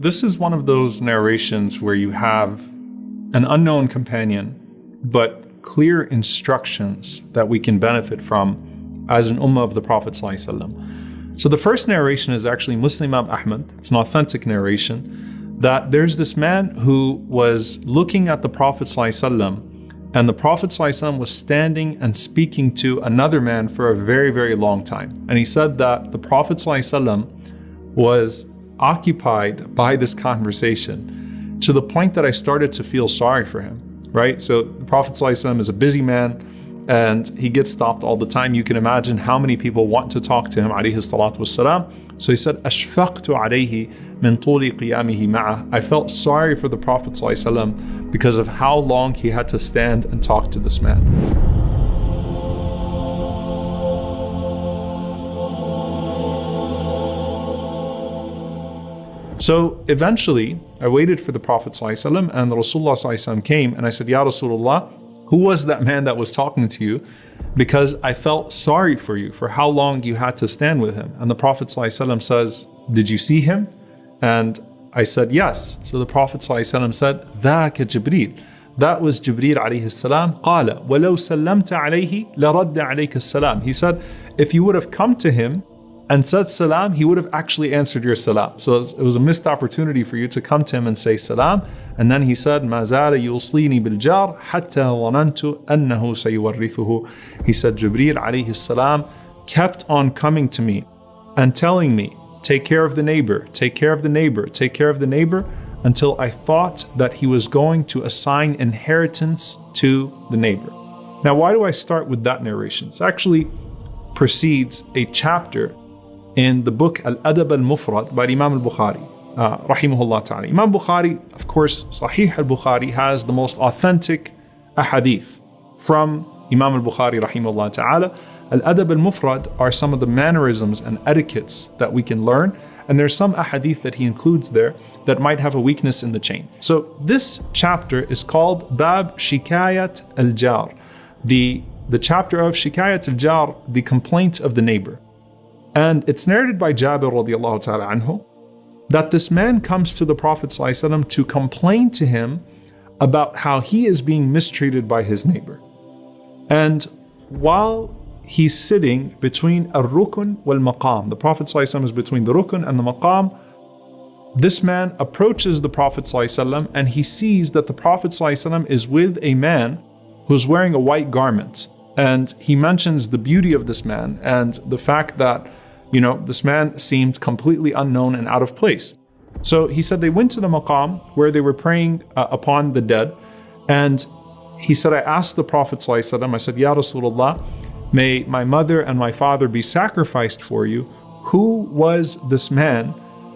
this is one of those narrations where you have an unknown companion, but clear instructions that we can benefit from as an ummah of the Prophet ﷺ. So the first narration is actually Muslim Imam Ahmad. It's an authentic narration that there's this man who was looking at the Prophet ﷺ, and the Prophet ﷺ was standing and speaking to another man for a very, very long time. And he said that the Prophet ﷺ was occupied by this conversation to the point that I started to feel sorry for him, right? So the Prophet ﷺ is a busy man and he gets stopped all the time. You can imagine how many people want to talk to him, alayhi salatu wassalam. So he said, أشفقت عليه من طول قيامه معه. I felt sorry for the Prophet ﷺ because of how long he had to stand and talk to this man. So eventually, I waited for the Prophet ﷺ, and the Rasulullah ﷺ came, and I said, Ya Rasulullah, who was that man that was talking to you? Because I felt sorry for you, for how long you had to stand with him. And the Prophet ﷺ says, did you see him? And I said, yes. So the Prophet ﷺ said, ذاك جبريل. That was Jibreel alayhi salam. قال ولو سلمت عليه لرد عليك السلام. He said, if you would have come to him and said salam, he would have actually answered your salam. So it was a missed opportunity for you to come to him and say salam. And then he said, ما زال يوصليني بالجار حتى ظننت أنه سيورثه. He said, Jibreel alayhi salam kept on coming to me and telling me, take care of the neighbor, take care of the neighbor, take care of the neighbor, until I thought that he was going to assign inheritance to the neighbor. Now, why do I start with that narration? It actually precedes a chapter in the book Al-Adab al-Mufrad by Imam al-Bukhari, rahimahullah ta'ala. Imam Bukhari, of course, Sahih al-Bukhari has the most authentic ahadith from Imam al-Bukhari, rahimahullah ta'ala. Al-Adab al-Mufrad are some of the mannerisms and etiquettes that we can learn, and there's some ahadith that he includes there that might have a weakness in the chain. So this chapter is called Bab Shikayat al-Jar, the chapter of Shikayat al-Jar, the complaint of the neighbor. And it's narrated by Jabir radiallahu ta'ala anhu that this man comes to the Prophet ﷺ to complain to him about how he is being mistreated by his neighbor. And while he's sitting between al-Rukun wal-Maqam, the Prophet ﷺ is between the Rukun and the Maqam, this man approaches the Prophet ﷺ and he sees that the Prophet ﷺ is with a man who's wearing a white garment. And he mentions the beauty of this man and the fact that, this man seemed completely unknown and out of place. So he said they went to the maqam where they were praying upon the dead. And he said, I asked the Prophet ﷺ, I said, Ya Rasulullah, may my mother and my father be sacrificed for you. Who was this man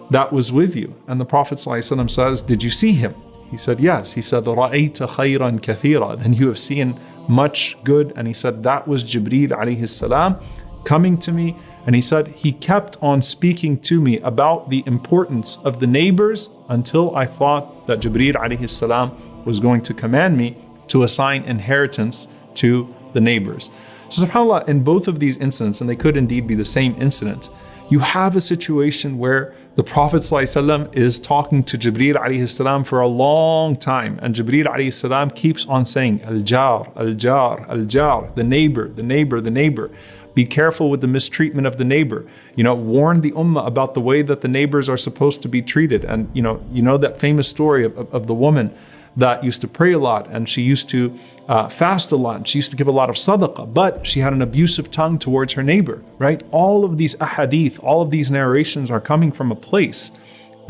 that was with you? And the Prophet ﷺ says, did you see him? He said, yes. He said, رَأَيْتَ خَيْرًا كَثِيرًا. And you have seen much good. And he said, that was Jibreel alayhi salam coming to me. And he said, he kept on speaking to me about the importance of the neighbors until I thought that Jibreel alayhi salam was going to command me to assign inheritance to the neighbors. So subhanAllah, in both of these incidents, and they could indeed be the same incident, you have a situation where the Prophet ﷺ is talking to Jibreel alayhi salam for a long time, and Jibreel alayhi salam keeps on saying, Al-Jar, Al-Jar, Al-Jar, the neighbor, the neighbor, the neighbor. Be careful with the mistreatment of the neighbor. Warn the ummah about the way that the neighbors are supposed to be treated. And you know that famous story of the woman that used to pray a lot, and she used to fast a lot, and she used to give a lot of sadaqah, but she had an abusive tongue towards her neighbor, right? All of these ahadith, all of these narrations are coming from a place.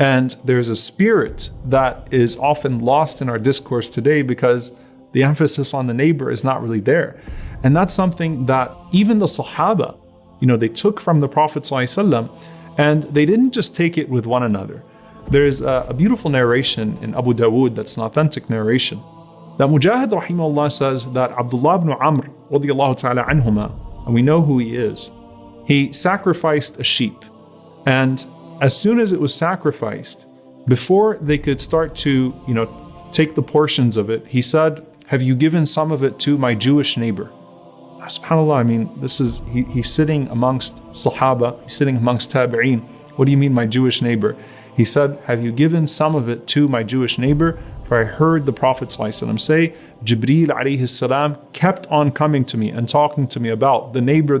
And there's a spirit that is often lost in our discourse today because the emphasis on the neighbor is not really there. And that's something that even the Sahaba, they took from the Prophet ﷺ, and they didn't just take it with one another. There's a beautiful narration in Abu Dawood that's an authentic narration that Mujahid rahimahullah says that Abdullah ibn Amr radiyallahu ta'ala anhuma, and we know who he is, he sacrificed a sheep. And as soon as it was sacrificed, before they could start to, take the portions of it, he said, have you given some of it to my Jewish neighbor? SubhanAllah, he's sitting amongst Sahaba, he's sitting amongst Tabi'een. What do you mean, my Jewish neighbor? He said, have you given some of it to my Jewish neighbor? For I heard the Prophet ﷺ say, Jibreel alayhi salam kept on coming to me and talking to me about the neighbor,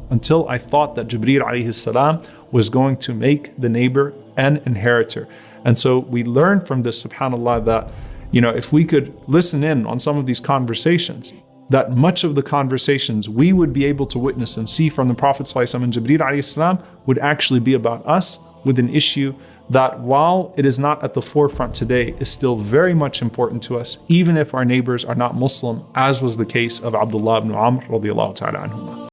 until I thought that Jibreel alayhi salam was going to make the neighbor an inheritor. And so we learn from this, subhanAllah, that, if we could listen in on some of these conversations, that much of the conversations we would be able to witness and see from the Prophet ﷺ and Jibreel alayhi salam would actually be about us, with an issue that, while it is not at the forefront today, is still very much important to us, even if our neighbors are not Muslim, as was the case of Abdullah ibn Amr radiallahu ta'ala anhuma.